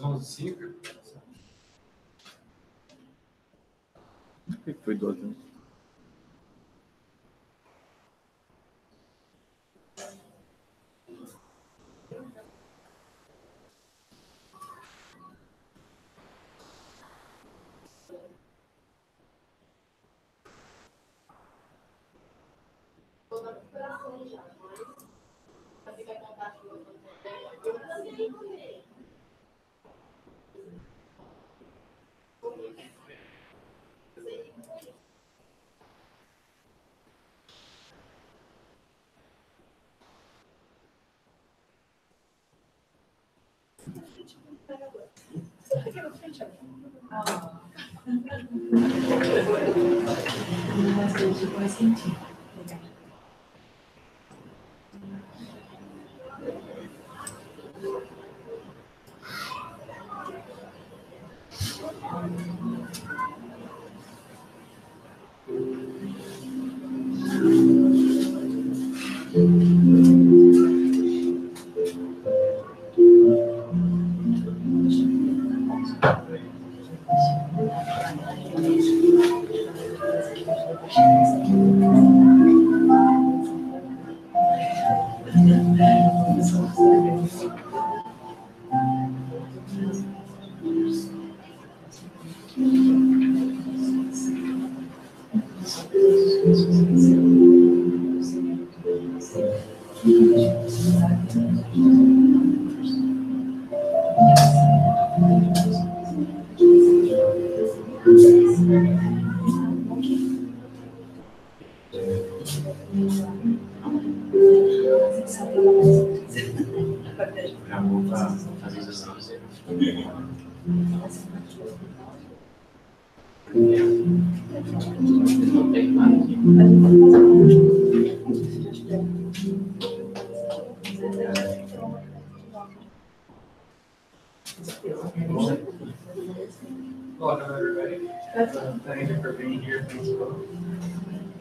long as it's secret. O que foi do outro? Welcome, everybody. Thank you for being here. Thanks, Will.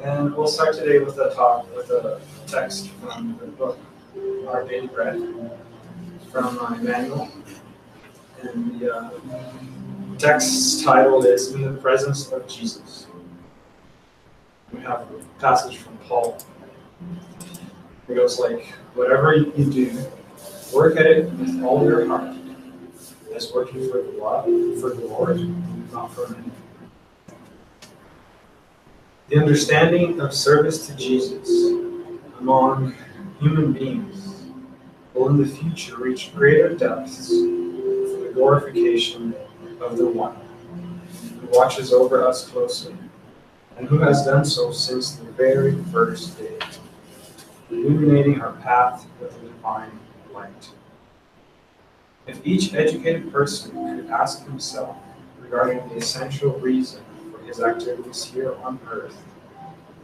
And we'll start today with a text from the book, Our Daily Bread, from Emmanuel. And the text title is In the Presence of Jesus. We have a passage from Paul. It goes like, whatever you do, work at it with all your heart, as working for the Lord, not for men. The understanding of service to Jesus among human beings will in the future reach greater depths for the glorification of the One who watches over us closely and who has done so since the very first day, illuminating our path with a divine light. If each educated person could ask himself regarding the essential reason for his activities here on earth,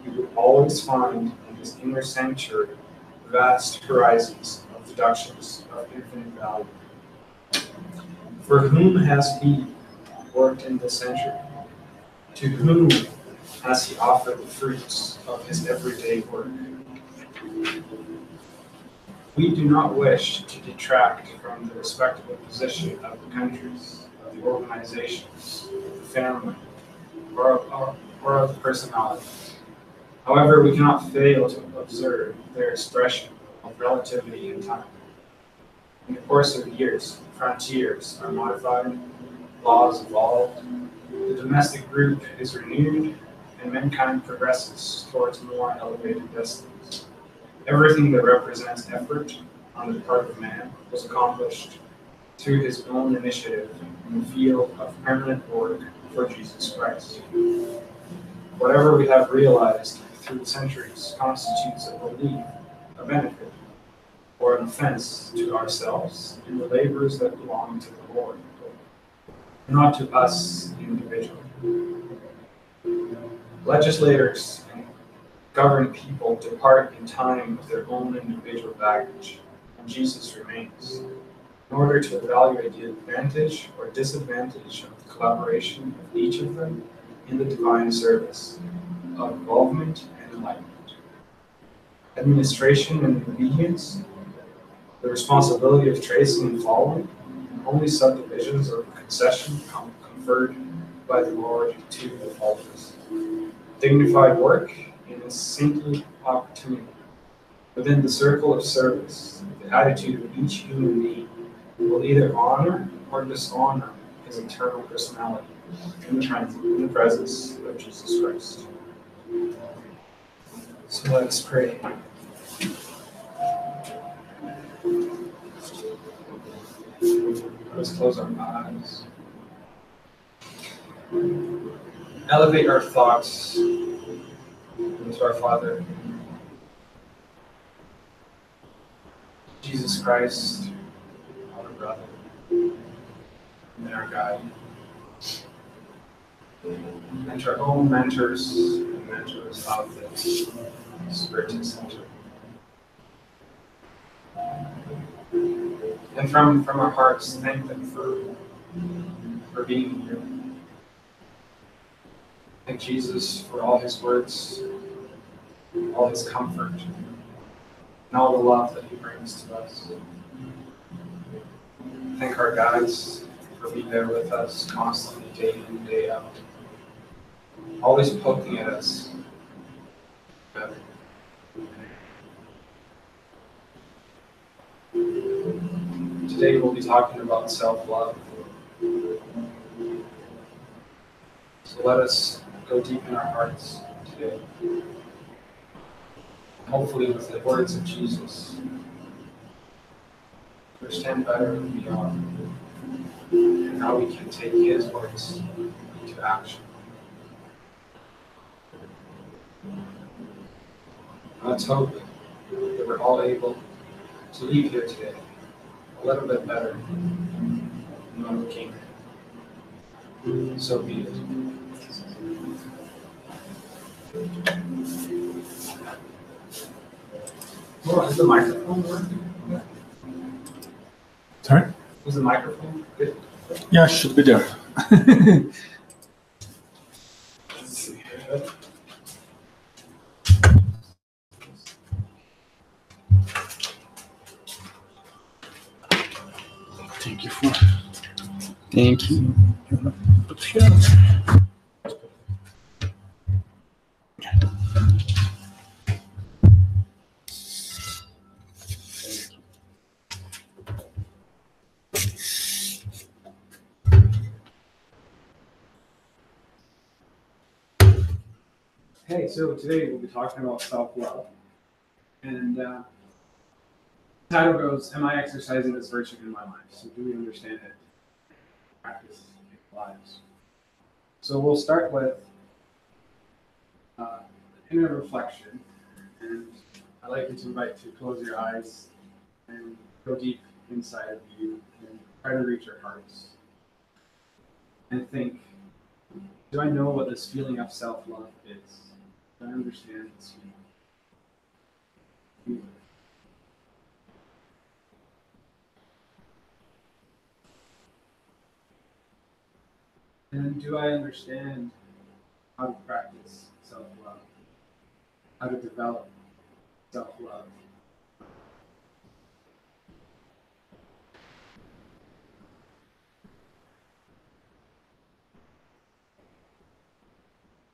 he would always find in his inner sanctuary vast horizons of deductions of infinite value. For whom has he worked in this century? To whom has he offered the fruits of his everyday work? We do not wish to detract from the respectable position of the countries, of the organizations, of the family, or of the personalities. However, we cannot fail to observe their expression of relativity in time. In the course of years, frontiers are modified, laws evolve, the domestic group is renewed, and mankind progresses towards more elevated destinies. Everything that represents effort on the part of man was accomplished through his own initiative in the field of permanent work for Jesus Christ. Whatever we have realized through the centuries constitutes a relief, a benefit, or an offense to ourselves in the labors that belong to the Lord, not to us individually. Legislators and governed people depart in time with their own individual baggage, and Jesus remains, in order to evaluate the advantage or disadvantage of the collaboration of each of them in the divine service of involvement and enlightenment. Administration and obedience, the responsibility of tracing and following, and only subdivisions or concession conferred by the Lord to the faultless. Dignified work and a saintly opportunity within the circle of service, the attitude of each human being will either honor or dishonor his eternal personality in the presence of Jesus Christ. So let us pray. Let us close our eyes. Elevate our thoughts into our Father, Jesus Christ, our brother, and our guide, and our own mentors and mentors of the Spiritist Center. And from our hearts, thank them for being here. Thank Jesus for all his words, all his comfort, and all the love that he brings to us. Thank our guides for being there with us constantly, day in, day out, always poking at us better. Today we'll be talking about self-love. So let us go deep in our hearts today. Hopefully with the words of Jesus, understand better who we are and how we can take his words into action. Let's hope that we're all able to leave here today a little bit better than when we came. So be it. Well, is the microphone working? Sorry? Is the microphone good? Yeah, should be there. Let's see. Thank you for. Thank you. Put here. Hey, so today we'll be talking about self-love. And the title goes, Am I exercising this virtue in my life? So do we understand it? Practice in our lives. So we'll start with inner reflection. And I'd like you to invite you to close your eyes and go deep inside of you and try to reach your hearts. And think, do I know what this feeling of self-love is? Do I understand this feeling? And do I understand how to practice self-love? How to develop self-love?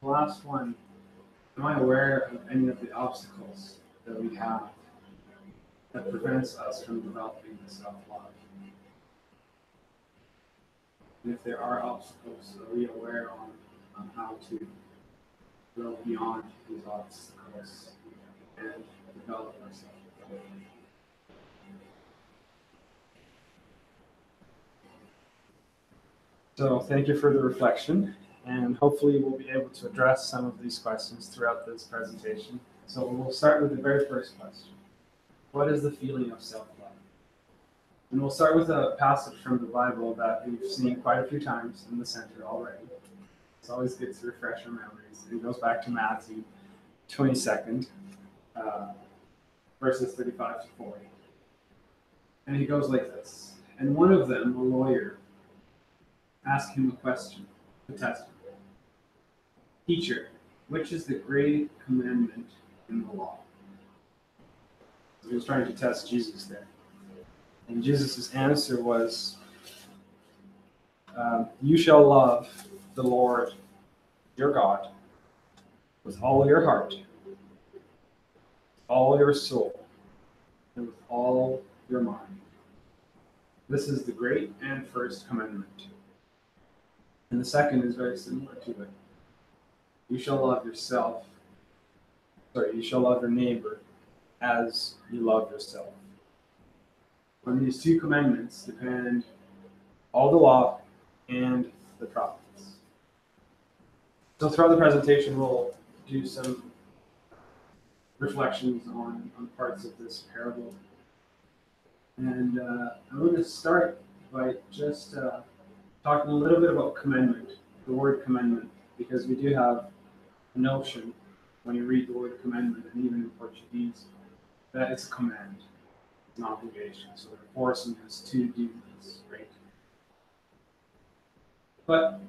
The last one, am I aware of any of the obstacles that we have that prevents us from developing the self-love? And if there are obstacles, are we aware on how to go beyond these obstacles and develop our self-love? So thank you for the reflection, and hopefully we'll be able to address some of these questions throughout this presentation. So we'll start with the very first question. What is the feeling of self-love? And we'll start with a passage from the Bible that we've seen quite a few times in the center already. It's always good to refresh our memories. It goes back to Matthew 22nd, verses 35 to 40. And he goes like this. And one of them, a lawyer, asked him a question to test him. Teacher, which is the great commandment in the law? So he was trying to test Jesus there. And Jesus' answer was, You shall love the Lord your God with all your heart, all your soul, and with all your mind. This is the great and first commandment. And the second is very similar to it. You shall love you shall love your neighbor as you love yourself. On these two commandments depend all the law and the prophets. So throughout the presentation, we'll do some reflections on parts of this parable. And I'm going to start by just talking a little bit about commandment, the word commandment, because we do have a notion when you read the word commandment, and even in Portuguese, that it's a command, it's an obligation. So they're forcing us to do this, right? But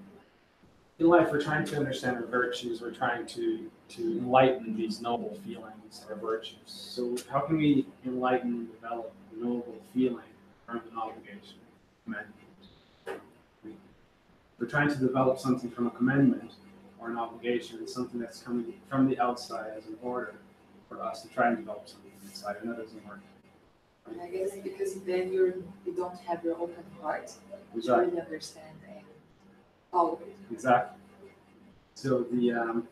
in life, we're trying to understand our virtues. We're trying to enlighten these noble feelings, our virtues. So how can we enlighten and develop a noble feeling from an obligation, commandment? We're trying to develop something from a commandment or an obligation, something that's coming from the outside as an order for us to try and develop something inside, and that doesn't work. I guess because then you don't have your open heart, which you Exactly. really understand and follow it. Exactly. So the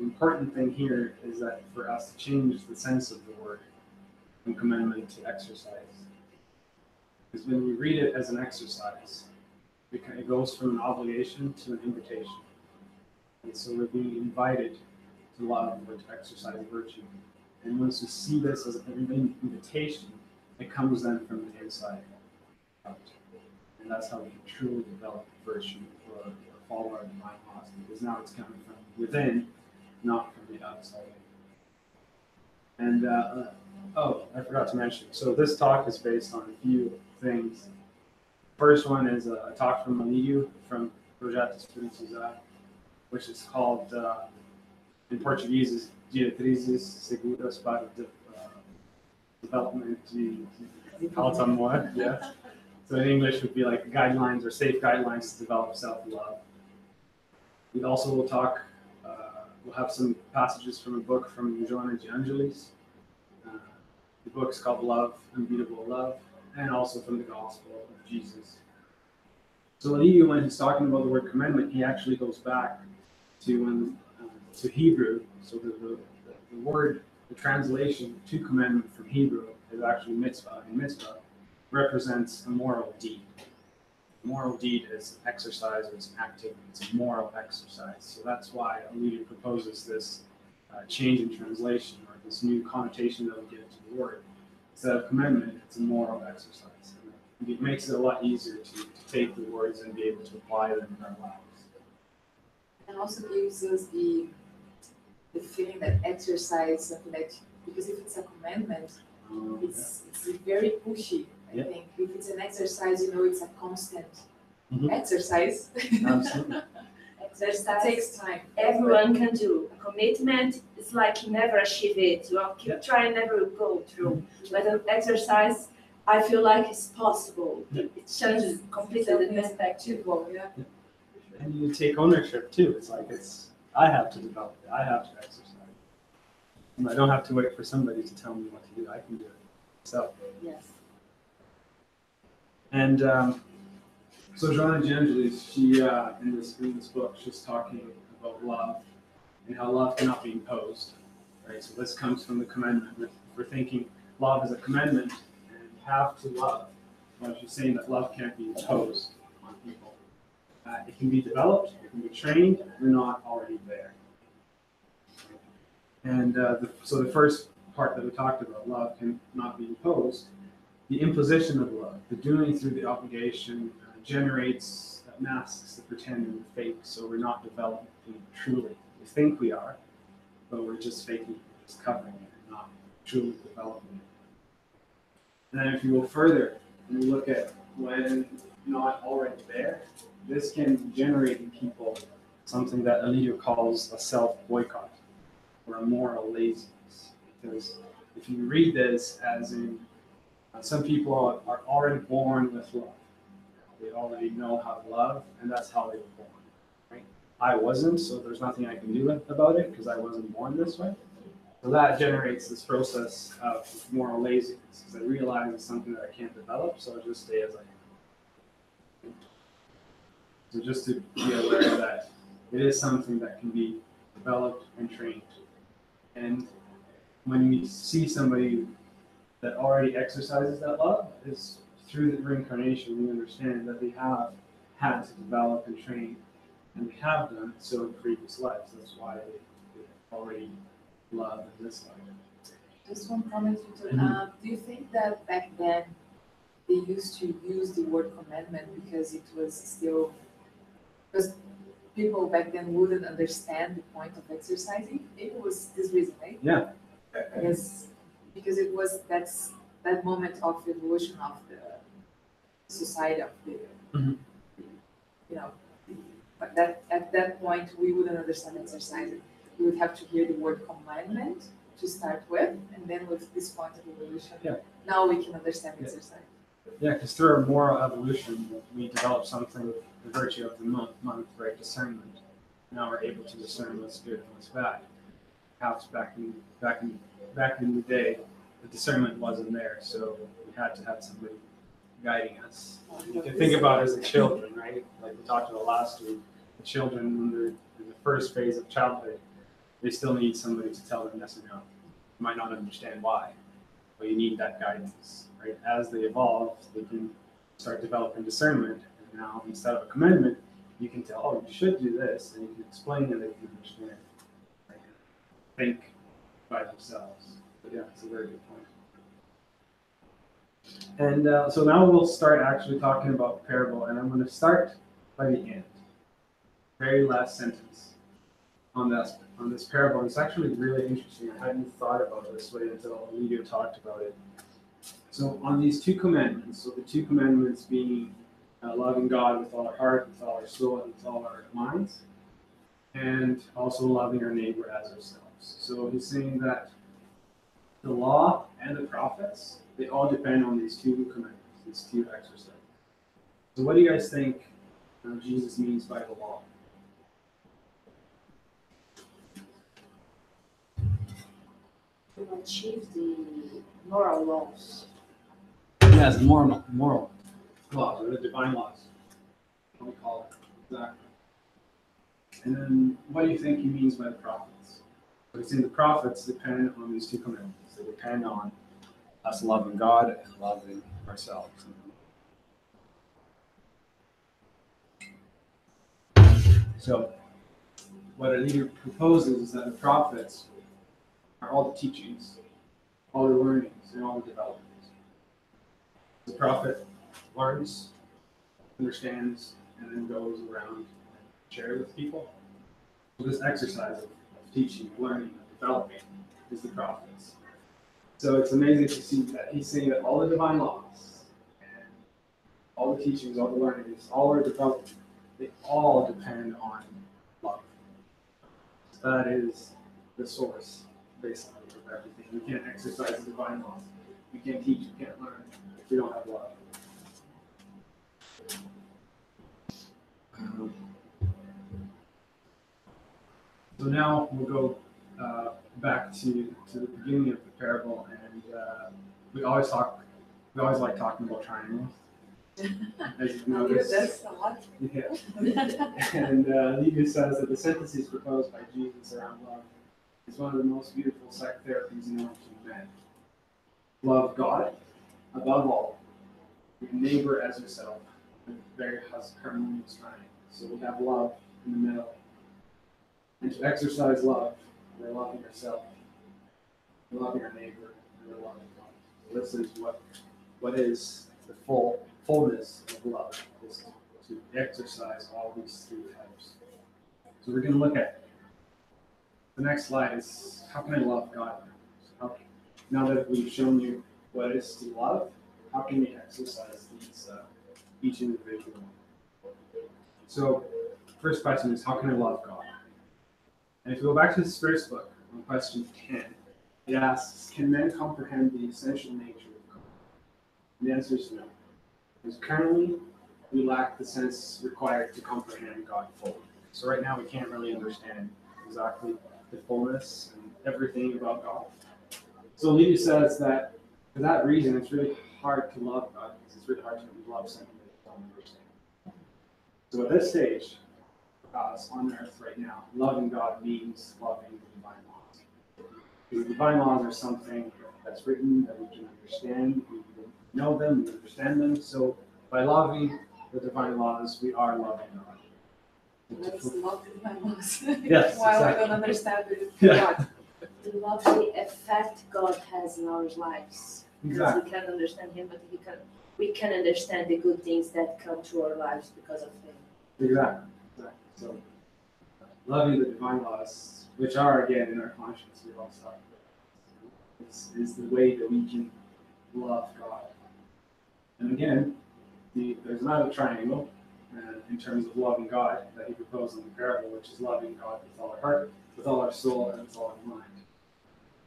important thing here is that for us to change the sense of the word from commandment to exercise. Because when we read it as an exercise, it goes from an obligation to an invitation. And so we're being invited to love or to exercise virtue. And once we see this as an invitation, it comes then from the inside out. And that's how we can truly develop virtue or follow our divine laws, because now it's coming from within, not from the outside. And, I forgot to mention. So this talk is based on a few things. First one is a talk from Aliyu from Projeto Spiritist, which is called, in Portuguese, is Diretrizes Seguras para Development de Alto Amor. Yeah. So in English would be like guidelines or safe guidelines to develop self-love. We also will talk, we'll have some passages from a book from Joanna de Angelis. The book is called Love, Unbeatable Love, and also from the Gospel of Jesus. So Aliyu, when he's talking about the word commandment, he actually goes back to Hebrew. So the word, the translation to commandment from Hebrew is actually mitzvah, and mitzvah represents a moral deed. A moral deed is exercise, or it's an activity, it's a moral exercise. So that's why Aliyu proposes this change in translation, or this new connotation that we give to the word. Instead of commandment, it's a moral exercise. And it makes it a lot easier to take the words and be able to apply them in our lives. And also gives us the feeling that exercise something that, because if it's a commandment, it's very pushy. I think if it's an exercise, it's a constant exercise. Absolutely. Exercise Takes time. everyone can do. A commitment is like you never achieve it. You keep trying, never go through. But an exercise, I feel like it's possible. It changes completely the perspective. Yeah. And you take ownership too. It's like I have to develop it. I have to exercise. And I don't have to wait for somebody to tell me what to do. I can do it myself. Yes. And so Joanna de Angelis, she in this book, she's talking about love and how love cannot be imposed. Right. So this comes from the commandment. We're thinking love is a commandment and you have to love. Well, she's saying that love can't be imposed on people. It can be developed, it can be trained, you're not already there. And so the first part that we talked about, love cannot be imposed. The imposition of love, the doing through the obligation, generates, masks the pretend and the fake, so we're not developing truly. We think we are, but we're just faking it, just covering it, and not truly developing it. And then if you go further and you look at when not already there, this can generate in people something that Aliyu calls a self-boycott or a moral laziness. Because if you read this as in Some people are already born with love. They already know how to love, and that's how they were born. Right? I wasn't, so there's nothing I can do about it because I wasn't born this way. So that generates this process of moral laziness because I realize it's something that I can't develop, so I'll just stay as I am. So just to be aware that it is something that can be developed and trained. And when we see somebody that already exercises that love, is through the reincarnation, we understand that they have had to develop and train, and they have done so in previous lives. That's why they already love in this life. Just one comment, Victor. Do you think that back then they used to use the word commandment because it was still, because people back then wouldn't understand the point of exercising? Maybe it was this reason, right? Yeah. Because it was that moment of evolution of the society of the, you know, but that at that point we wouldn't understand exercising. We would have to hear the word commandment to start with, and then with this point of evolution, now we can understand exercise. Yeah, because through our moral evolution, we develop something, the virtue of the month, right, discernment. Now we're able to discern what's good and what's bad. Perhaps back in the day, the discernment wasn't there, so we had to have somebody guiding us. You can think about it as the children, right? Like we talked about last week, the children when they're in the first phase of childhood, they still need somebody to tell them yes or no. You might not understand why, but you need that guidance, right? As they evolve, they can start developing discernment, and now instead of a commandment, you can tell, oh, you should do this, and you can explain it, they can understand, right? Think by themselves. But yeah, it's a very good point. And so now we'll start actually talking about the parable, and I'm going to start by the end, very last sentence on this parable. It's actually really interesting. I hadn't thought about it this way until Emilio talked about it. So on these two commandments, so the two commandments being loving God with all our heart, with all our soul, and with all our minds, and also loving our neighbor as ourselves. So he's saying that the law and the prophets, they all depend on these two commandments, these two exercises. So what do you guys think Jesus means by the law? To achieve the moral laws. Yes, moral Laws, or the divine laws. What we call it. Exactly. And then what do you think he means by the prophets? So he's saying the prophets depend on these two commandments. They depend on us loving God and loving ourselves. So what a leader proposes is that the prophets are all the teachings, all the learnings, and all the developments. The prophet learns, understands, and then goes around and shares with people. So this exercise of teaching, learning, and developing is the prophets. So it's amazing to see that he's saying that all the divine laws and all the teachings, all the learnings, all our development, they all depend on love. So that is the source, basically, of everything. We can't exercise the divine laws. We can't teach, we can't learn if we don't have love. So now we'll go back to the beginning of the parable, and we always like talking about triangles. As you've noticed. That's a lot. Yeah. And Liga says that the synthesis proposed by Jesus around love is one of the most beautiful psychotherapies known to men. Love God above all, your neighbor as yourself, in a very harmonious triangle. So we have love in the middle. And to exercise love, we're loving ourselves, we're loving our neighbor, and we're loving God. So this is what is the fullness of love, is to exercise all these three types. So we're going to look at the next slide is how can I love God? Now that we've shown you what it is to love, how can we exercise these each individual? So first question is, how can I love God? And if you go back to the Spiritist book, on question 10, it asks, can men comprehend the essential nature of God? And the answer is no. Because currently, we lack the sense required to comprehend God fully. So right now, we can't really understand exactly the fullness and everything about God. So Levy says that for that reason, it's really hard to love God, because it's really hard to love something that you don't understand. So at this stage, us on earth right now, loving God means loving the divine laws. Because the divine laws are something that's written that we can understand, we know them, we understand them. So by loving the divine laws, we are loving God. Let's love the divine laws. Yes, While exactly. we don't understand it. Yeah. To love the effect God has in our lives. Because Exactly. we can't understand Him, but we can understand the good things that come to our lives because of Him. Exactly. So loving the divine laws, which are again in our conscience, we all talked about, is the way that we can love God. And again, there's another triangle in terms of loving God that he proposed in the parable, which is loving God with all our heart, with all our soul, and with all our mind.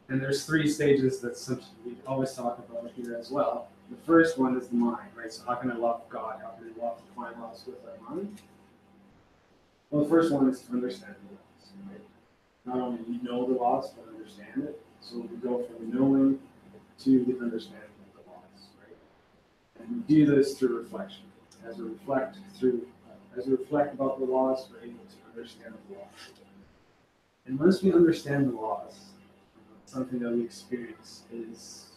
And there's three stages that we always talk about here as well. The first one is the mind, right? So how can I love God? How can I love the divine laws with our mind? Well, the first one is to understand the laws, right? Not only know the laws, but understand it. So we go from knowing to the understanding of the laws, right? And we do this through reflection. As we reflect about the laws, we're able to understand the laws. And once we understand the laws, something that we experience is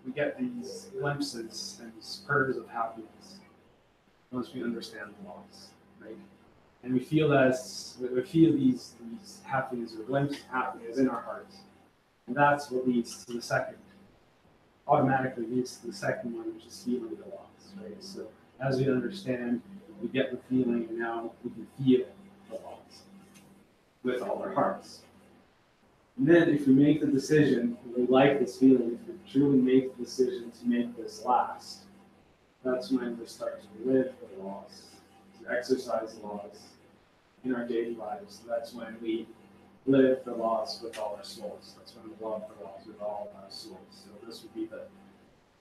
we get these glimpses and spurs of happiness once we understand the laws, right? And we feel these happiness or glimpses of happiness in our hearts. And that's what leads to the second, automatically leads to the second one, which is feeling the laws, right? So as we understand, we get the feeling, and now we can feel the laws with all our hearts. And then if we make the decision, we like this feeling, if we truly make the decision to make this last, that's when we start to live the laws, to exercise the laws in our daily lives. So that's when we live the laws with all our souls. That's when we love the laws with all our souls. So this would be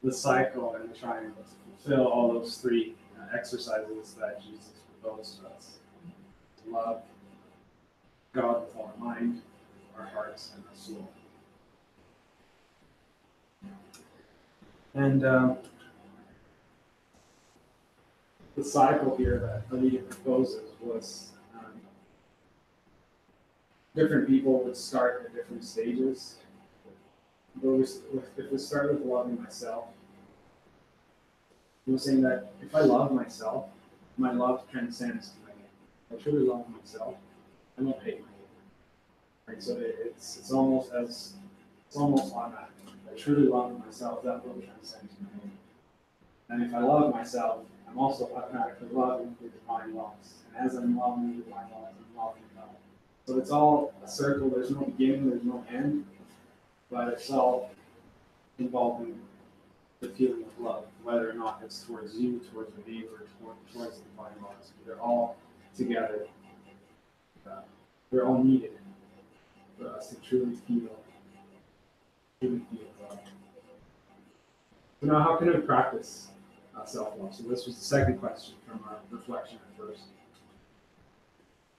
the cycle and the triangle to fulfill all those three exercises that Jesus proposed to us. To love God with all our mind, our hearts, and our soul. And the cycle here that Anita proposes was different people would start at different stages. But if we start with loving myself, he was saying that if I love myself, my love transcends to my neighbor. If I truly love myself, I won't hate my neighbor. Right? So it's almost automatic. If I truly love myself, that will transcend to my neighbor. And if I love myself, I'm also automatically loving the divine laws. And as I'm loving the divine laws, I'm loving God. So it's all a circle. There's no beginning, there's no end, but it's all involving the feeling of love, whether or not it's towards you, towards the neighbor, towards the divine laws. They're all together. They're all needed for us to truly feel love. So now, how can we practice self-love? So this was the second question from our reflection at first.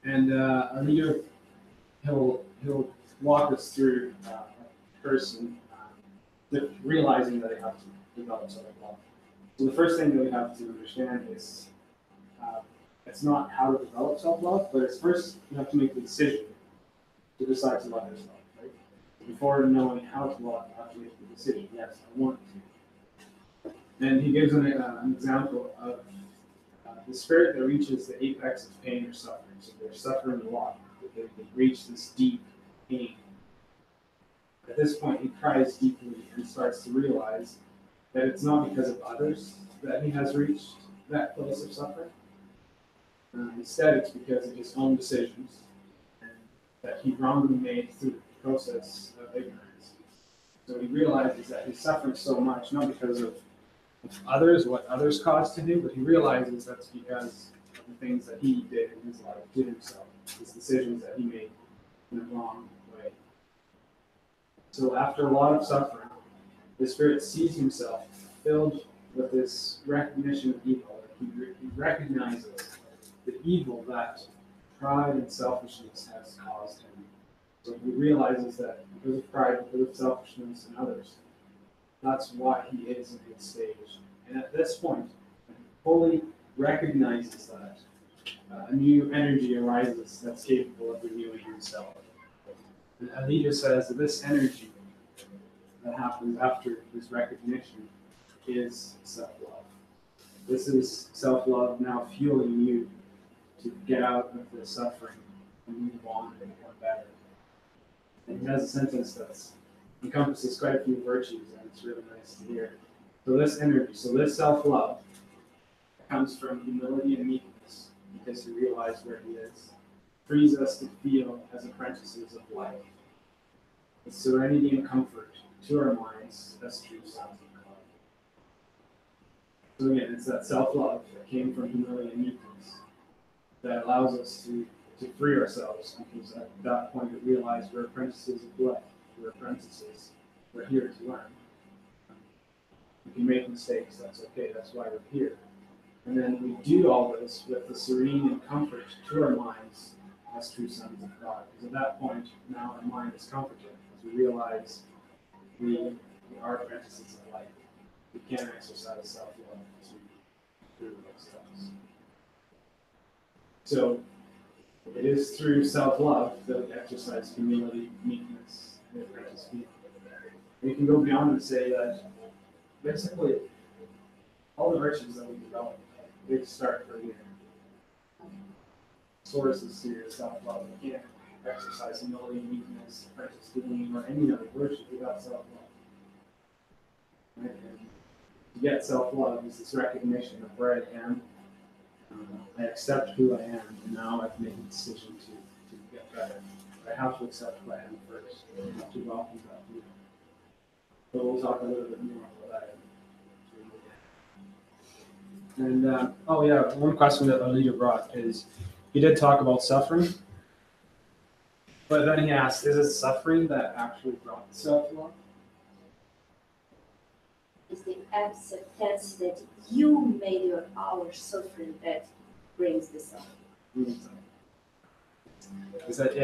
And our leader, he'll walk us through a person realizing that they have to develop self-love. So the first thing that we have to understand is it's not how to develop self-love, but it's first you have to make the decision to decide to love yourself, right? Before knowing how to love, you have to make the decision. Yes, I want to. And he gives an example of the spirit that reaches the apex of pain or suffering. So they're suffering a lot. They reach this deep pain. At this point, he cries deeply and starts to realize that it's not because of others that he has reached that place of suffering. Instead, it's because of his own decisions and that he wrongly made through the process of ignorance. So he realizes that he's suffering so much, not because of others, what others caused to do, but he realizes that's because of the things that he did in his life to himself, his decisions that he made in the wrong way. So after a lot of suffering, the spirit sees himself filled with this recognition of evil. He recognizes the evil that pride and selfishness has caused him. So he realizes that because of pride, because of selfishness and others, that's why he is in his stage. And at this point, when he fully recognizes that, a new energy arises that's capable of renewing himself. And Alita says that this energy that happens after this recognition is self-love. This is self-love now fueling you to get out of the suffering and move on and become better. And he has a sentence that encompasses quite a few virtues, and it's really nice to hear. So this energy, so this self-love comes from humility and meekness, because he realized where he is, frees us to feel as apprentices of life. It's serenity and comfort to our minds as true sons of God. So again, it's that self-love that came from humility and meekness that allows us to free ourselves, because at that point we realize we're apprentices of life. We're apprentices. We're here to learn. We can make mistakes. That's okay. That's why we're here. And then we do all this with the serene and comfort to our minds as true sons of God. Because at that point, now our mind is comforted as we realize we are apprentices of life. We can exercise self-love to prove ourselves. So it is through self-love that we exercise humility, meekness, and apprentice people. We can go beyond and say that basically all the virtues that we develop, they start from here. Sources to your self-love. You can't exercise humility, meekness, apprentice doing, or any other virtue without self-love. Right? And to get self-love is this recognition of where I am. I accept who I am, and now I've made a decision to get better. I have to accept who I am first. I have to welcome that view. But we'll talk a little bit more about that. And one question that Alita brought is, he did talk about suffering, but then he asked, is it suffering that actually brought self-love? Is the acceptance that you made our suffering that brings the suffering. Is that,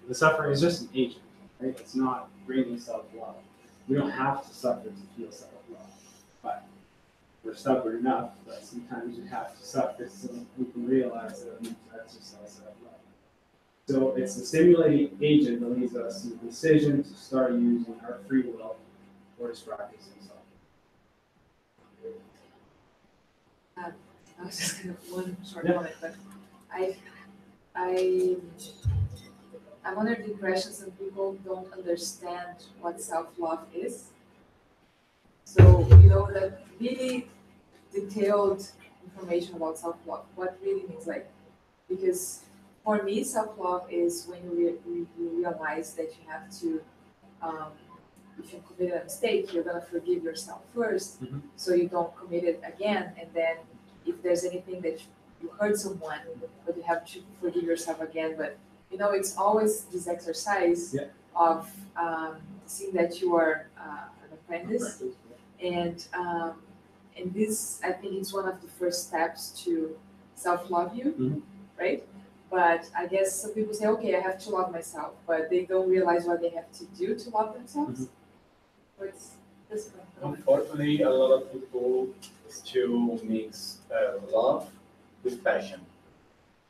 the suffering is just an agent, right? It's not bringing self-love. We don't have to suffer to feel self-love, but we're stubborn enough that sometimes we have to suffer so we can realize that we need to exercise self-love. So it's the stimulating agent that leads us to the decision to start using our free will towards practicing self-love. I was just gonna one short comment, but I'm under the impression some people don't understand what self-love is. So, the really detailed information about self-love, what really means, because for me, self-love is when you realize that you have to, if you committed a mistake, you're gonna forgive yourself first, so you don't commit it again, and then if there's anything that you hurt someone, but you have to forgive yourself again. But it's always this exercise of seeing that you are an apprentice, and this, I think, it's one of the first steps to self-love you, right? But I guess some people say, okay, I have to love myself, but they don't realize what they have to do to love themselves. So it's this one. Unfortunately, a lot of people still mix love with passion,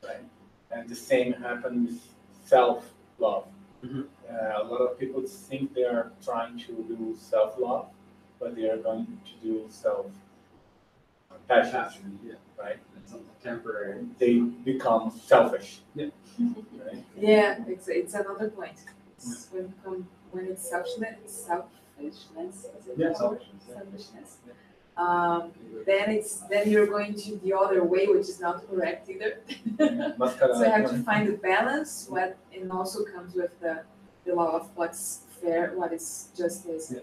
right? And the same happens with self-love. A lot of people think they are trying to do self-love, but they are going to do self-passion, right? It's something temporary. They become selfish. Right? Yeah, it's another point. It's when it's selfishness. Is it called? Selfishness. Then you're going to the other way, which is not correct either. So you have to find the balance, and also comes with the law of what's fair, what is justice.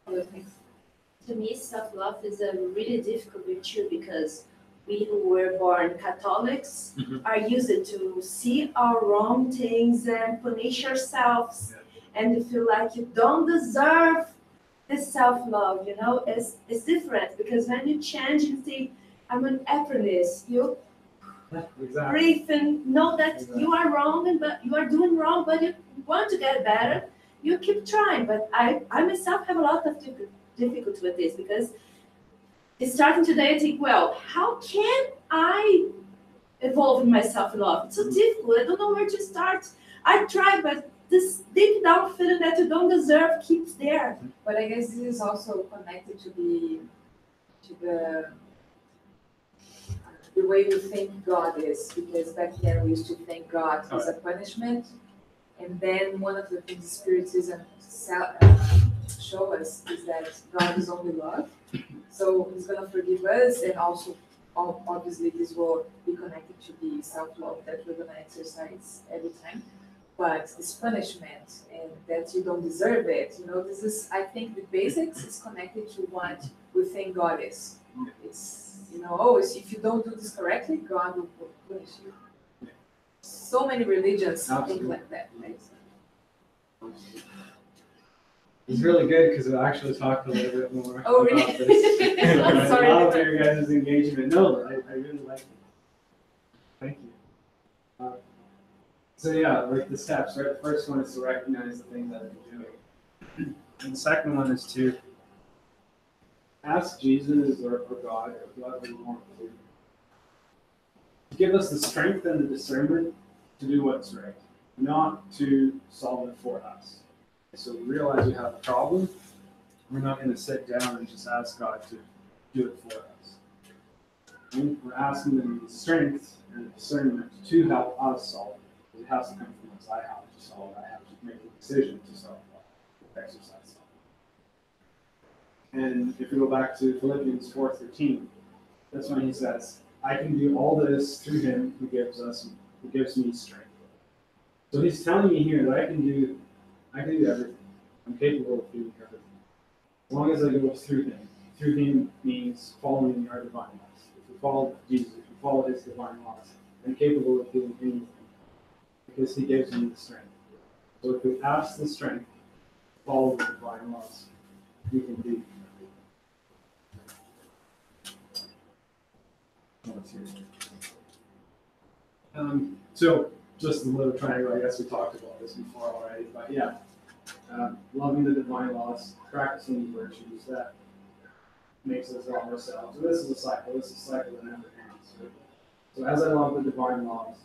Other things. To me, self-love is a really difficult virtue because we who were born Catholics are used to see our wrong things and punish ourselves and feel like you don't deserve this self-love, is different because when you change and say, I'm an apprentice, you Exactly. breathe and know that you are wrong, but you are doing wrong, but you want to get better. You keep trying, but I myself have a lot of difficulty with this because it's starting today. I think, well, how can I evolve in my self-love? It's so difficult. I don't know where to start. I try, but this deep down feeling that you don't deserve keeps there. But I guess this is also connected to the way we think God is, because back then we used to think God is a punishment, and then one of the things Spiritism show us is that God is only love, so He's gonna forgive us, and also obviously this will be connected to the self-love that we're gonna exercise every time. But this punishment and that you don't deserve it, this is, I think the basics is connected to what we think God is. It's, if you don't do this correctly, God will punish you. So many religions think like that, right? It's really good because we'll actually talk a little bit more Oh, really? about this. I Sorry. love your guys' engagement. No, I really like it. Thank you. So yeah, like the steps, right? The first one is to recognize the things that I'm doing. And the second one is to ask Jesus or God, or whoever you want to give us the strength and the discernment to do what's right, not to solve it for us. So we realize we have a problem. We're not going to sit down and just ask God to do it for us. We're asking them the strength and discernment to help us solve it. It has to come from us. I have to solve it. I have to make a decision to solve it, exercise solve it. And if we go back to Philippians 4:13, that's when he says, I can do all this through him who gives me strength. So he's telling me here that I can do everything. I'm capable of doing everything. As long as I go through him. Through him means following our divine laws. If we follow Jesus, if we follow his divine laws, I'm capable of doing anything because he gives me the strength. So if we ask the strength, follow the divine laws, we can do. So just a little triangle, I guess we talked about this before already, but yeah, loving the divine laws, practicing virtues, that makes us love ourselves. So this is a cycle. This is a cycle that never ends. Right? So as I love the divine laws,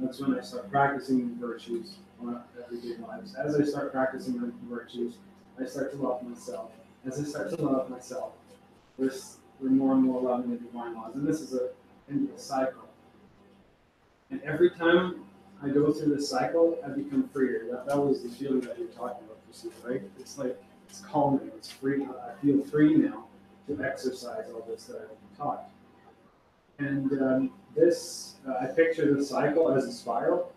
that's when I start practicing virtues on everyday lives. As I start practicing the virtues, I start to love myself. As I start to love myself, we're more and more loving the divine laws. And this is a cycle. And every time I go through this cycle, I become freer. That was the feeling that you're talking about, Christina, right? It's like, it's calming, it's free. I feel free now to exercise all this that I've been taught. And I picture the cycle as a spiral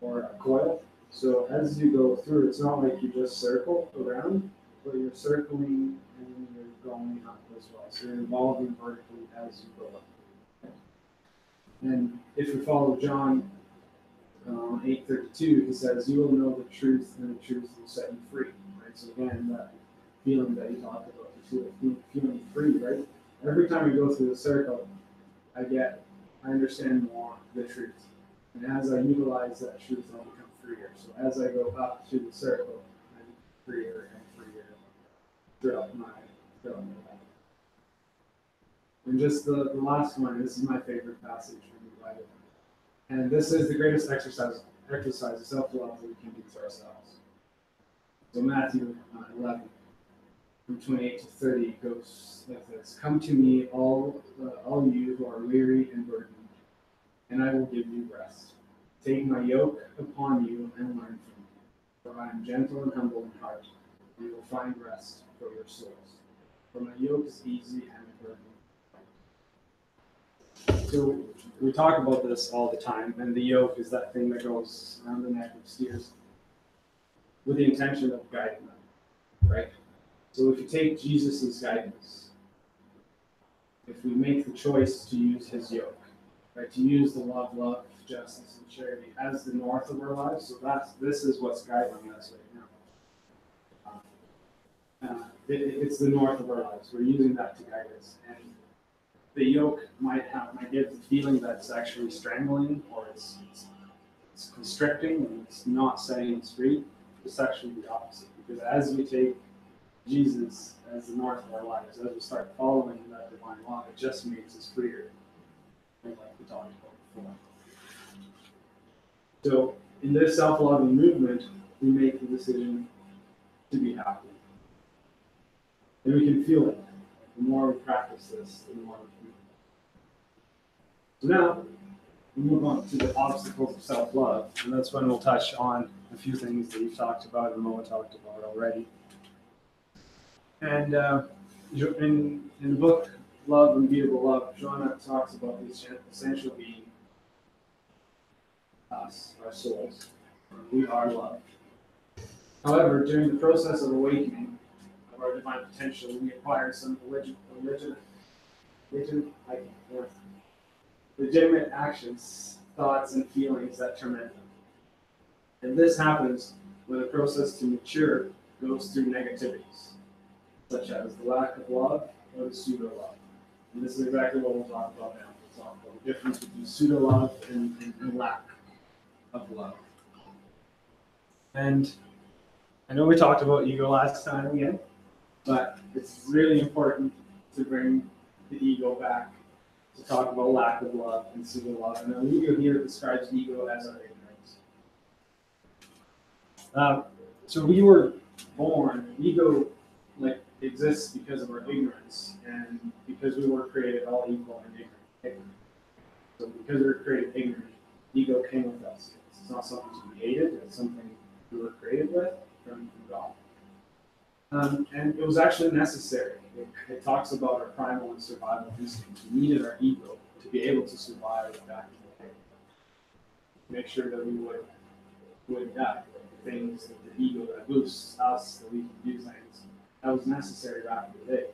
or a coil. So as you go through, it's not like you just circle around, but you're circling and you're going up as well. So you're evolving vertically as you go up. And if you follow John 8:32, he says, "You will know the truth, and the truth will set you free." Right. So again, that feeling that you talked about, feeling free, right? Every time you go through the circle, I understand more the truth, and as I utilize that truth, I'll become freer. So as I go up through the circle, I'm freer and freer throughout my life. And just the last one, this is my favorite passage from the Bible. And this is the greatest exercise of self-love that we can do for ourselves. So Matthew 11, from 28 to 30 goes like this. "Come to me, all you who are weary and burdened, and I will give you rest. Take my yoke upon you and learn from me, for I am gentle and humble in heart, and you will find rest for your souls. For my yoke is easy and my burden." So we talk about this all the time, and the yoke is that thing that goes around the neck of steers with the intention of guiding them, right? So if you take Jesus' guidance, if we make the choice to use his yoke, right, to use the love, justice, and charity as the north of our lives, so this is what's guiding us right now. it's the north of our lives. We're using that to guide us. And the yoke might give the feeling that it's actually strangling or it's constricting and it's not setting us free. It's actually the opposite. Because as we take Jesus as the north of our lives, as we start following that divine law, it just makes us freer, like we talked about before. So in this self-loving movement, we make the decision to be happy. And we can feel it. The more we practice this, the more we feel it. So now, we move on to the obstacles of self-love, and that's when we'll touch on a few things that you've talked about and Moa talked about already. And in the book, Love, Unbeatable Love, Joanna talks about the essential being, us, our souls. We are love. However, during the process of awakening of our divine potential, we acquire some legitimate actions, thoughts, and feelings that torment them. And this happens when the process to mature goes through negativities, such as the lack of love or the pseudo-love. And this is exactly what we'll talk about now. We'll talk about the difference between pseudo-love and lack of love. And I know we talked about ego last time again, but it's really important to bring the ego back to talk about lack of love and pseudo-love. And the ego here describes ego as our ignorance. So we were born, ego exists because of our ignorance, and because we were created all equal and ignorant. So because we were created ignorant, ego came with us. It's not something to be hated, it's something we were created with from God. And it was actually necessary. It talks about our primal and survival instincts. We needed our ego to be able to survive back in the day. Make sure that we would die. Things that the ego that boosts us, that we can do things. That was necessary back in the day.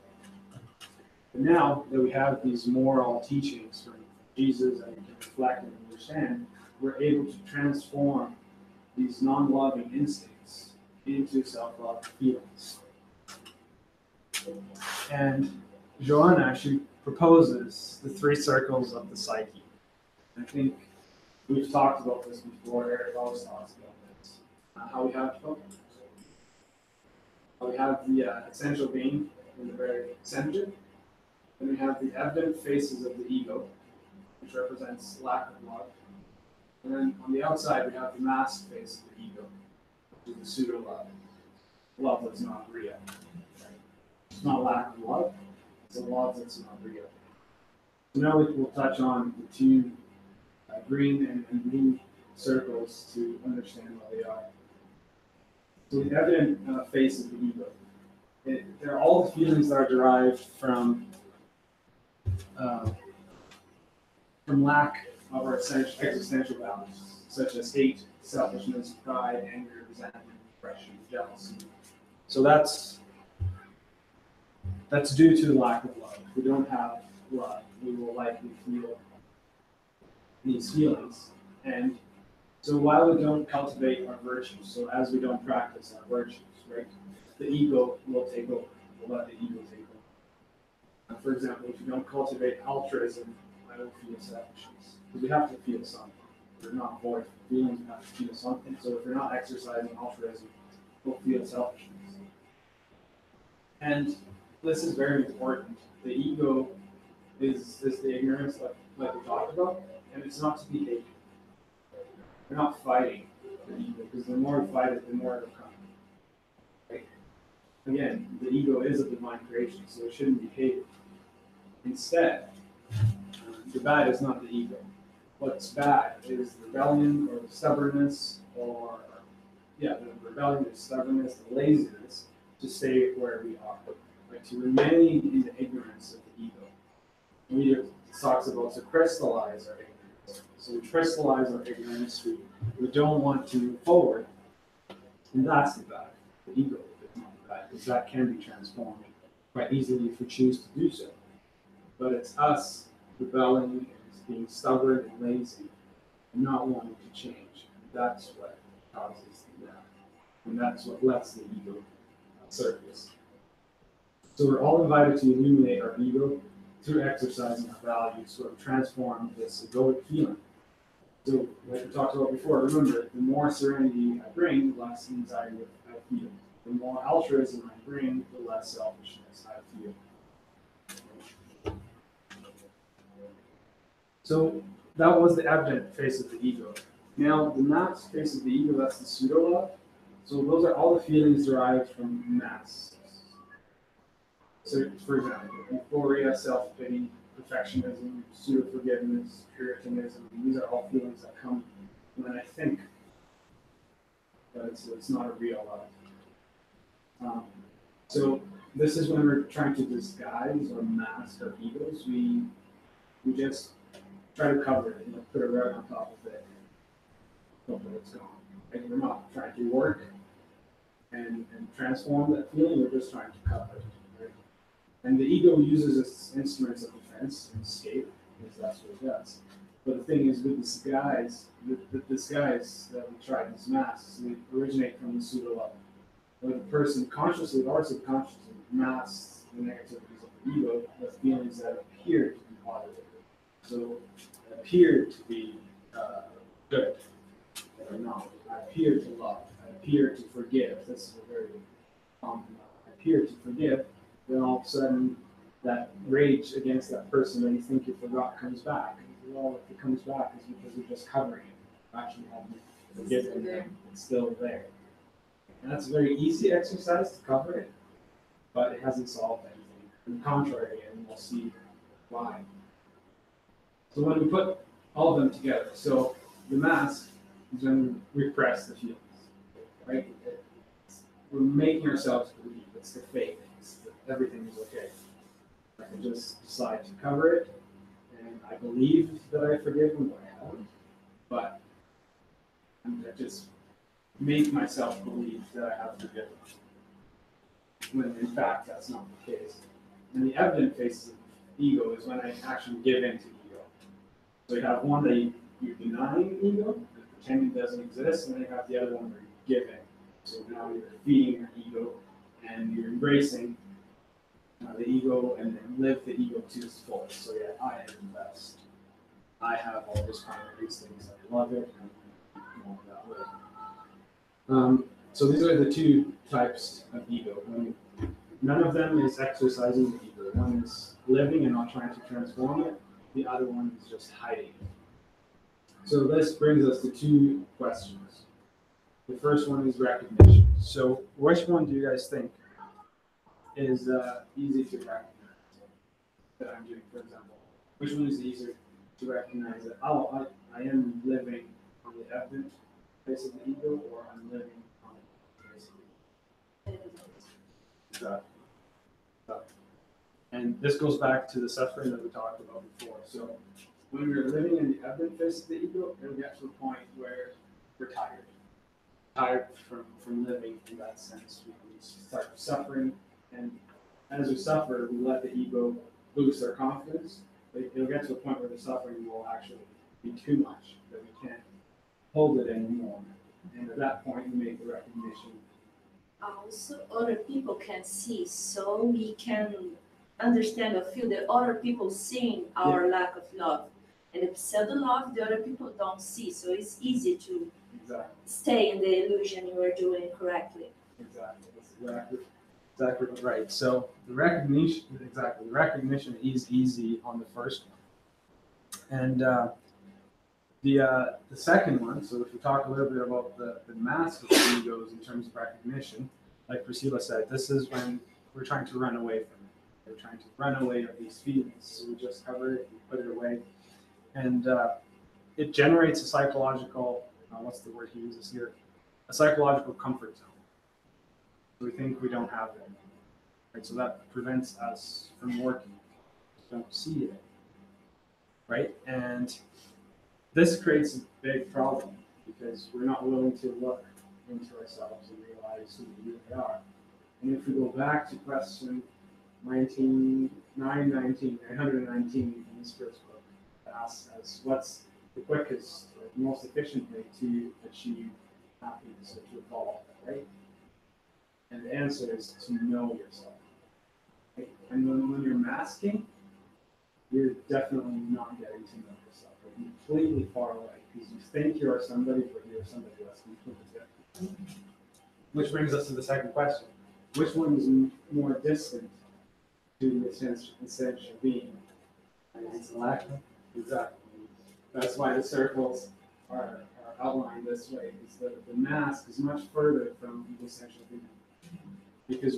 But now that we have these moral teachings from Jesus and we can reflect and understand, we're able to transform these non-loving instincts into self-love feelings. And Joanna actually proposes the 3 circles of the psyche. I think we've talked about this before. Eric always talks about this. How we have the essential being in the very center. Then we have the evident faces of the ego, which represents lack of love. And then on the outside, we have the masked face of the ego, which is the pseudo-love. Love that's not real. It's not lack of love, it's a love that's not real. So now we'll touch on the 2 green and blue circles to understand what they are. So the evident face of the ego. They're all the feelings that are derived from lack of our existential values, such as hate, selfishness, pride, anger, resentment, depression, jealousy. So that's due to the lack of love. If we don't have love, we will likely feel these feelings. And so while we don't cultivate our virtues, so as we don't practice our virtues, right, the ego will take over. We'll let the ego take over. For example, if you don't cultivate altruism, I will feel selfishness. Because we have to feel something. We're not void for feelings, we have to feel something. So if we're not exercising altruism, we'll feel selfishness. And this is very important. The ego is the ignorance like we talked about, and it's not to be hated. We're not fighting the ego, because the more we fight it, the more it'll come. Right? Again, the ego is a divine creation, so it shouldn't be hated. Instead, the bad is not the ego. What's bad is the rebellion or the stubbornness, the rebellion, the stubbornness, the laziness to stay where we are. Like to remain in the ignorance of the ego. It talks about to crystallize our ignorance. So we crystallize our ignorance, we don't want to move forward, and that's the bad. The ego is not the bad, because that can be transformed quite easily if we choose to do so. But it's us rebelling and being stubborn and lazy and not wanting to change. That's what causes the bad. And that's what lets the ego surface. So we're all invited to illuminate our ego through exercising our values, sort of transform this egoic feeling. So, like we talked about before, remember, the more serenity I bring, the less anxiety I feel. The more altruism I bring, the less selfishness I feel. So that was the evident face of the ego. Now, the masked face of the ego, that's the pseudo-love. So those are all the feelings derived from masks. So, for example, euphoria, self-pity, perfectionism, pseudo-forgiveness, puritanism, these are all feelings that come when I think that it's not a real love. So this is when we're trying to disguise or mask our egos. We just try to cover it, put it right on top of it, hope that it's gone. And we're not trying to work and transform that feeling, we're just trying to cover it. Right? And the ego uses its instruments of defense and escape, because that's what it does. But the thing is, with disguise, the disguise that we try, these masks, they originate from the pseudo level, where the person consciously or subconsciously masks the negativities of the ego with feelings that appear to be positive. So, appear to be good, or not. I appear to love. I appear to forgive. This is a very common one. I appear to forgive. Then all of a sudden, that rage against that person that you think you forgot comes back. And well, if it comes back, it's because you're just covering it. Actually, haven't forgiven them. It's still there. And that's a very easy exercise to cover it, but it hasn't solved anything. On the contrary, and we'll see why. So when we put all of them together, so the mask is when we repress the feelings, right? We're making ourselves believe it's the fake, everything is okay. I can just decide to cover it, and I believe that I forgive them, but I haven't. But I just make myself believe that I have forgiven them, when in fact that's not the case. And the evident face of ego is when I actually give in to ego. So you have one that you're denying ego, and pretending it doesn't exist, and then you have the other one where you give in. So now you're feeding your ego, and you're embracing the ego, and then live the ego to its fullest. So yeah, I am the best. I have all this kind of these things. I love it, and all that way. So these are the two types of ego. None of them is exercising the ego. One is living and not trying to transform it. The other one is just hiding it. So this brings us to two questions. The first one is recognition. So which one do you guys think is easy to recognize that I'm doing, for example? Which one is easier to recognize that, oh, I am living on the evident face of the ego, or I'm living on the face of the ego? Exactly. And this goes back to the suffering that we talked about before. So when we're living in the evident face of the ego, it'll get to a point where we're tired from living in that sense. We start suffering, and as we suffer, we let the ego boost our confidence. It'll get to a point where the suffering will actually be too much, that we can't hold it anymore. And at that point, we make the recognition. Also, other people can see, so we can understand or feel that other people seeing our lack of love. And the pseudo love, the other people don't see, so it's easy to stay in the illusion you are doing correctly. Exactly. That's exactly right. So the recognition is easy on the first one. And the second one, so if we talk a little bit about the mask of the egos in terms of recognition, like Priscilla said, this is when we're trying to run away from it. We're trying to run away of these feelings. So we just cover it, we put it away. And it generates a psychological, what's the word he uses here? A psychological comfort zone. So we think we don't have it. Right? So that prevents us from working. We don't see it. Right? And this creates a big problem because we're not willing to look into ourselves and realize who we really are. And if we go back to question 919 in the Spiritist book, it asks us what's the quickest or most efficient way to achieve happiness or to evolve, right? And the answer is to know yourself. And when you're masking, you're definitely not getting to know yourself. You're completely far away because you think you are somebody, but you're somebody else completely different. Which brings us to the second question. Which one is more distant to the essential being? And it's the lack. Exactly. That's why the circles are outlined this way. Is the mask is much further from the essential being. Because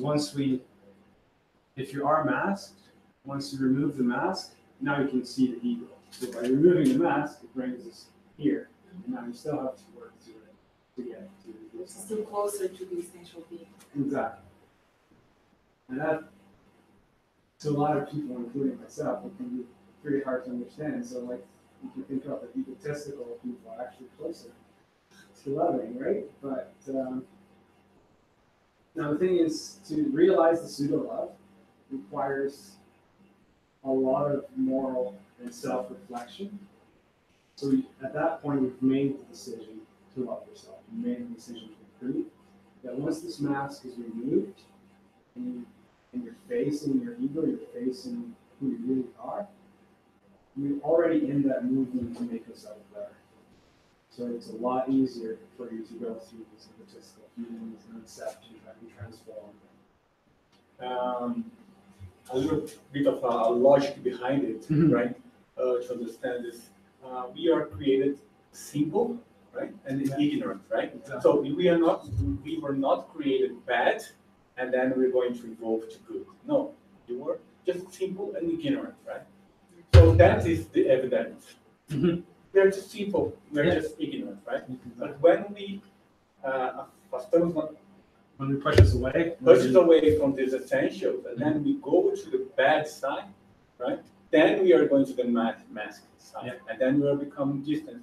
if you are masked, once you remove the mask, now you can see the ego. So by removing the mask, it brings us here. And now you still have to work through it to get to the It's still closer to the essential being. Exactly. And that, to a lot of people, including myself, it can be pretty hard to understand. So, like, you can think of the egotistical people are actually closer to loving, right? But now the thing is, to realize the pseudo-love requires a lot of moral and self-reflection. So at that point, you've made the decision to love yourself. You made the decision to improve. That once this mask is removed, and you're facing your ego, you're facing who you really are, you're already in that movement to make yourself better. So it's a lot easier for you to go through these egotistical feelings and accept you and transform. A little bit of a logic behind it, right? To understand this, we are created simple, right, and ignorant, right? Exactly. So we were not created bad, and then we're going to evolve to good. No, we were just simple and ignorant, right? So that is the evidence. We're just simple, we're just ignorant, right? But when we when we push us away from these essentials, and then we go to the bad side, right? Then we are going to the mask side, and then we will become distant.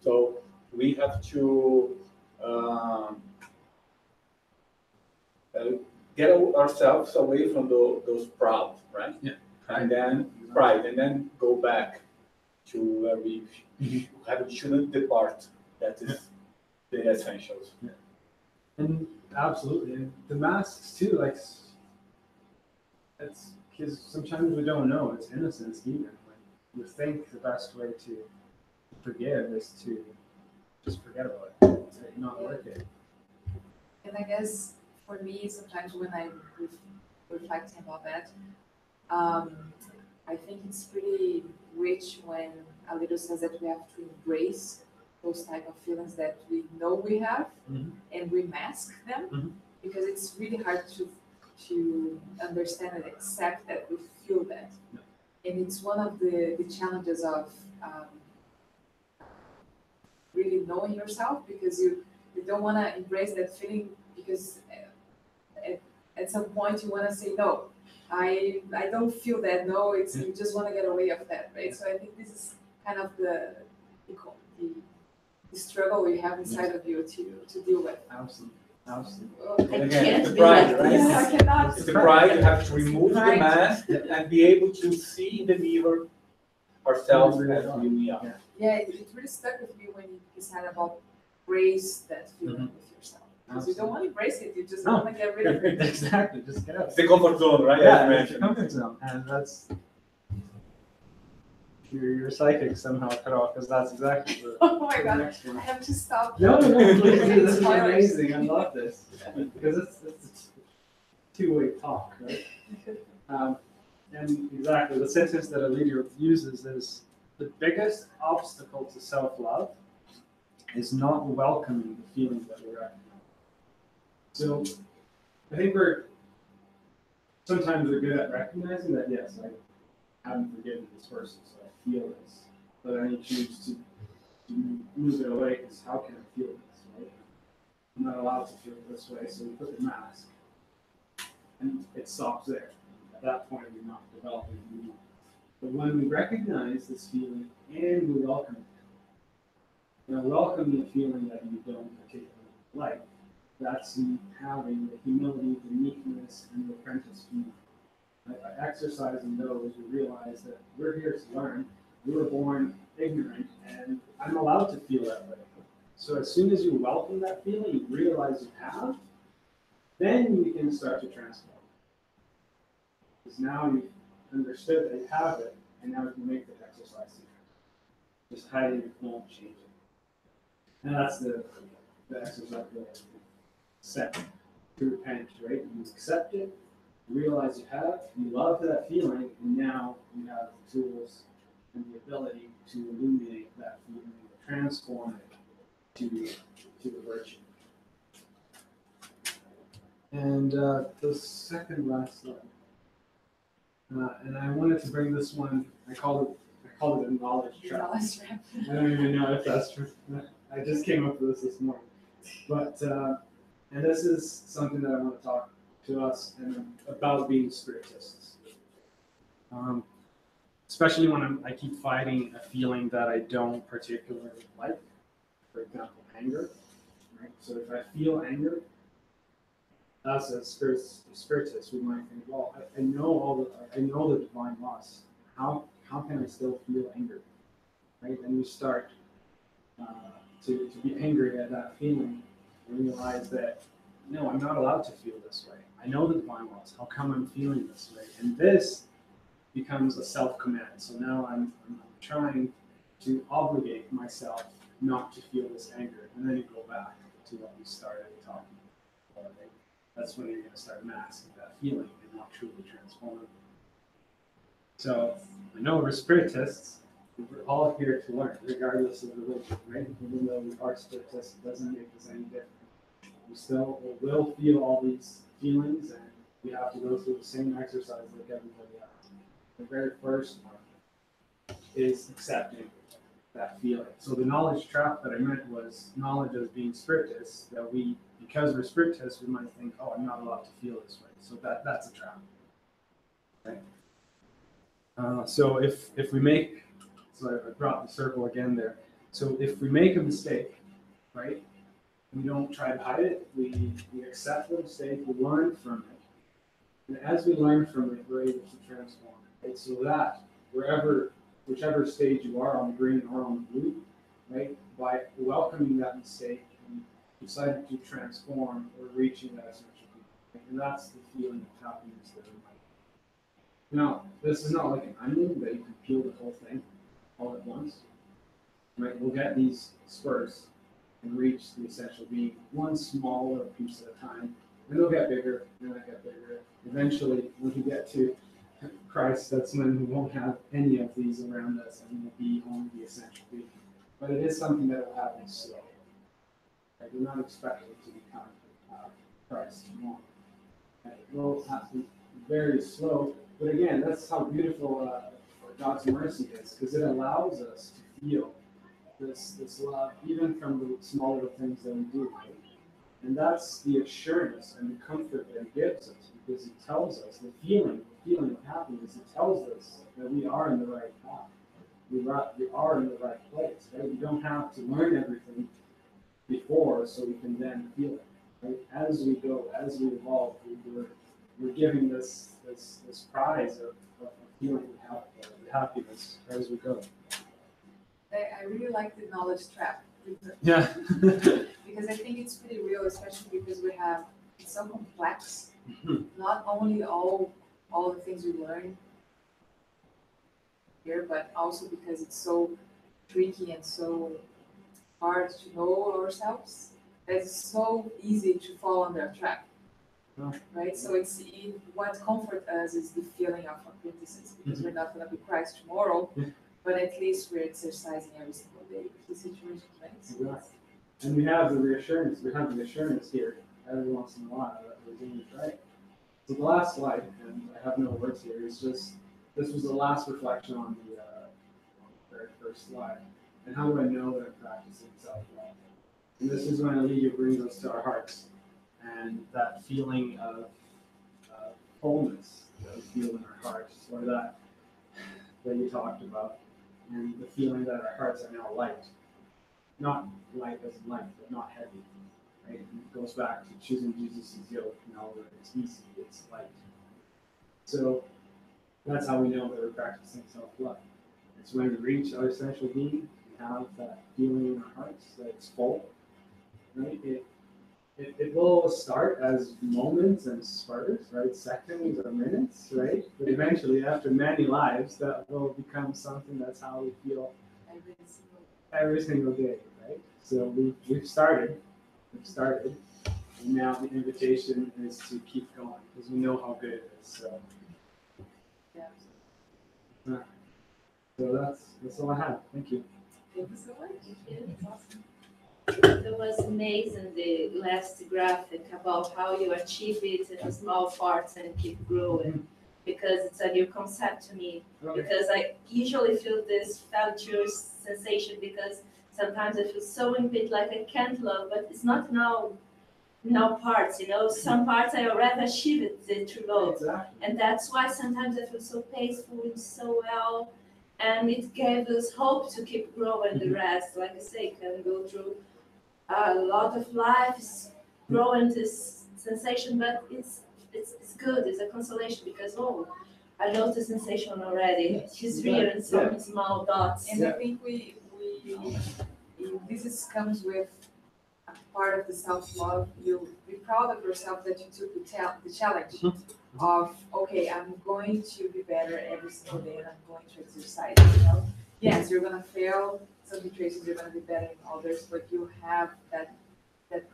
So we have to get ourselves away from those proud, right? Yeah. And then pride, and then go back to where we shouldn't depart. That is the essentials. Yeah. And absolutely, and the masks too. Like, it's because sometimes we don't know. It's innocence even. Like, you think the best way to forgive is to just forget about it, to not work it. And I guess for me, sometimes when I'm reflecting about that, I think it's pretty rich when Alito says that we have to embrace those type of feelings that we know we have, and we mask them, because it's really hard to understand and accept that we feel that. And it's one of the challenges of really knowing yourself, because you don't want to embrace that feeling, because at some point you want to say, no, I don't feel that. No, you just want to get away of that, right? So I think this is kind of the struggle you have inside of you to deal with. Absolutely. And again, it's the pride, right? Yeah, I cannot. It's the pride. You have to remove the mask and be able to see in the mirror ourselves as we are. Yeah, it really stuck with me when you said about embrace that feeling with yourself. Because you don't want to embrace it, you just want to get rid of it. Exactly, just get out. It's the comfort zone, right? Yeah, it's the comfort zone, and that's your psychic somehow cut off, because that's exactly the next one. I have to stop. No, please do. This is amazing. I love this because it's a two-way talk, right? And exactly, the sentence that a leader uses is, the biggest obstacle to self-love is not welcoming the feelings that we recognize. So I think sometimes we're good at recognizing that, yes, I haven't forgiven this person, so I feel this, but I choose to move it away, because how can I feel this, right? I'm not allowed to feel it this way, so we put the mask, and it stops there. At that point, we're not developing meaning. But when we recognize this feeling and we welcome it, welcome the feeling that you don't particularly like, that's having the humility, the meekness, and the apprentice feeling. By exercising those, we realize that we're here to learn. We were born ignorant, and I'm allowed to feel that way. So as soon as you welcome that feeling, you realize you have, then you can start to transform. Because now you've understood that you have it, and now you can make the exercise. Just hiding it won't change it. And that's the exercise that set to repent, right? You accept it, you realize you have, you love that feeling, and now you have the tools and the ability to illuminate that feeling, transform it to the virtue. And the second last slide. And I wanted to bring this one. I called it a knowledge trap. Knowledge trap. I don't even know if that's true. I just came up with this morning. But and this is something that I want to talk to us and about being spiritists. Especially when I keep fighting a feeling that I don't particularly like. For example, anger. Right? So if I feel anger, as a spiritist, we might think, well, I know the divine laws. How can I still feel anger? Right? And you start to be angry at that feeling and realize that no, I'm not allowed to feel this way. I know the divine laws. How come I'm feeling this way? And this becomes a self-command. So now I'm trying to obligate myself not to feel this anger, and then you go back to what we started talking about. Right? That's when you're going to start masking that feeling and not truly transform it. So I know we're spiritists. We're all here to learn, regardless of religion, right? Even though we are spiritists, it doesn't make us any different. We still will feel all these feelings, and we have to go through the same exercise like everybody else. The very first one is accepting that feeling. So the knowledge trap that I meant was knowledge as being spiritists, that because we're spiritists, we might think, oh, I'm not allowed to feel this way. So that's a trap. Right? So if we make, so I brought the circle again there. So if we make a mistake, right, we don't try to hide it, we accept the mistake, we learn from it. And as we learn from it, we're able to transform it. Right? So that whichever stage you are, on the green or on the blue, right, by welcoming that mistake and deciding to transform, we're reaching that essential being. Right? And that's the feeling of happiness that we might. Now, this is not like an onion that you can peel the whole thing all at once. Right? We'll get these spurs and reach the essential being one smaller piece at a time. And they'll get bigger, and they'll get bigger. Eventually, when we get to Christ, that's when we won't have any of these around us, and we'll be only the essential being. But it is something that will happen slowly. Right? We're not expecting to become Christ tomorrow. Right? It will happen very slow. But again, that's how beautiful God's mercy is, because it allows us to feel this love, even from the small little things that we do. Right? And that's the assurance and the comfort that it gives us, because it tells us the feeling of happiness. It tells us that we are in the right path. We are in the right place. Right? We don't have to learn everything before, so we can then feel it. Right? As we go, as we evolve, we're giving this prize of feeling happiness as we go. I really like the knowledge trap. Yeah. Because I think it's pretty real, especially because it's so complex. Not only all the things we learn here, but also because it's so tricky and so hard to know ourselves. It's so easy to fall under a trap. Right? So what comforts us is the feeling of apprentices, because we're not going to be Christ tomorrow, but at least we're exercising every single day with the situation, right? Exactly. And we have the reassurance. We have the assurance here every once in a while that we're doing it right. So the last slide, and I have no words here, is just this was the last reflection on the very first slide. And how do I know that I'm practicing self-love? And this is when Aliya brings us to our hearts. And that feeling of wholeness that we feel in our hearts, or that you talked about, and the feeling that our hearts are now light. Not light as in light, but not heavy. Right? And it goes back to choosing Jesus' yoke, that it's easy, it's light. So that's how we know that we're practicing self-love. It's when we reach our essential being, we have that feeling in our hearts that it's full. Right? it will start as moments and spurs, right? Seconds or minutes, right? But eventually, after many lives, that will become something that's how we feel every single day, right? So we've started, and now the invitation is to keep going because we know how good it is. So, Yeah. so that's all I have. Thank you. Thank you so much. It's awesome. It was amazing, the last graphic about how you achieve it in small parts and keep growing, because it's a new concept to me. Okay. Because I usually feel this failure sensation because sometimes I feel so in bit like I can't love, but it's not now parts, some parts I already achieved it to love. Exactly. And that's why sometimes I feel so peaceful and so well. And it gave us hope to keep growing the rest. Like I say, can go through a lot of lives, growing this sensation, but it's good, it's a consolation because I know the sensation already. She's real in some small dots. And I think this comes with a part of the self-love. You'll be proud of yourself that you took the challenge of, okay, I'm going to be better every single day and I'm going to exercise, Yes, you're gonna fail some situations, you're gonna be better in others, but you have that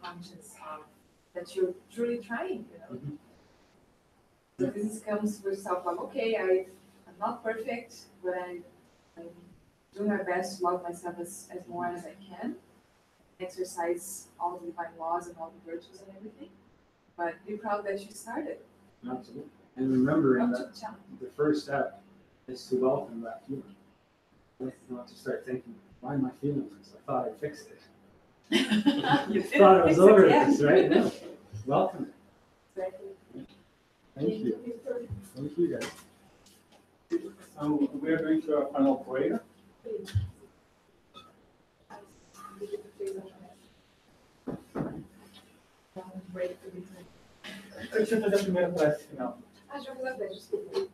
conscience of that you're truly trying, So this comes with self-love. Okay, I'm not perfect, but I'm doing my best to love myself as more as I can. Exercise all the divine laws and all the virtues and everything. But be proud that you started. Absolutely. And remembering Up to that the challenge. the first step is to welcome that feeling. Not to start thinking, why am I feeling this? I thought I fixed it. You Thought it was over yeah. this, right? No. Welcome it. Exactly. Thank you. Thank you guys. So we are going to our final prayer. Deixa eu fazer a primeira prece final. Já fiz a vez, desculpa.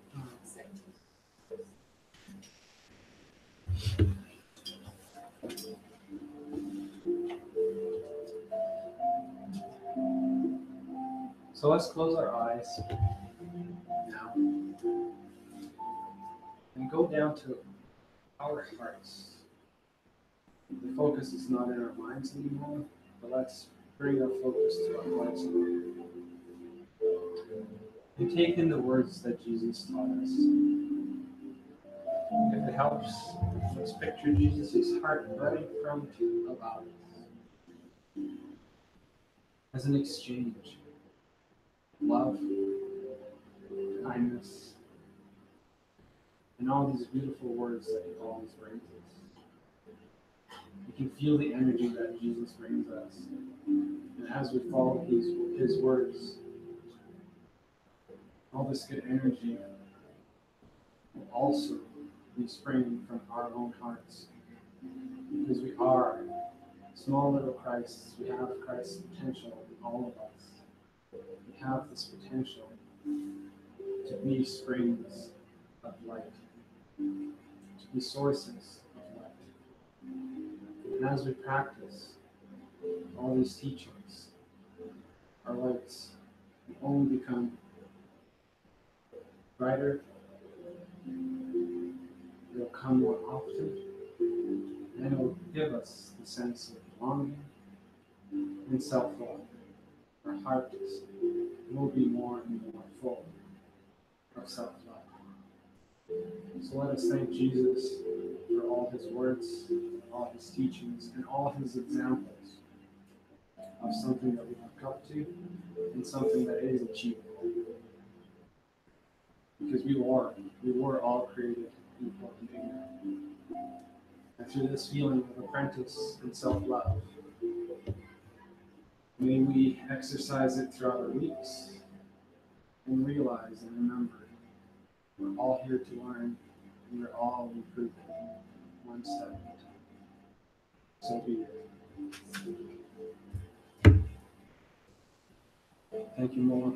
So let's close our eyes now and go down to our hearts. The focus is not in our minds anymore, but let's bring our focus to our hearts and take in the words that Jesus taught us. If it helps, let's picture Jesus' heart running from to about us as an exchange. Love, kindness, and all these beautiful words that he always brings us. We can feel the energy that Jesus brings us. And as we follow his words, all this good energy will also be springing from our own hearts. Because we are small little Christs. We have Christ's potential in all of us. We have this potential to be springs of light, to be sources of light. And as we practice all these teachings, our lights will only become brighter, they'll come more often, and it will give us the sense of belonging and self-love. Our hearts will be more and more full of self-love. So let us thank Jesus for all his words, all his teachings, and all his examples of something that we look up to and something that is achievable. Because we were all created equal and ignorant. And through this feeling of apprentice and self-love, may we exercise it throughout our weeks and realize and remember we're all here to learn and we're all improving one step at a time. So be it. Thank you, Moa.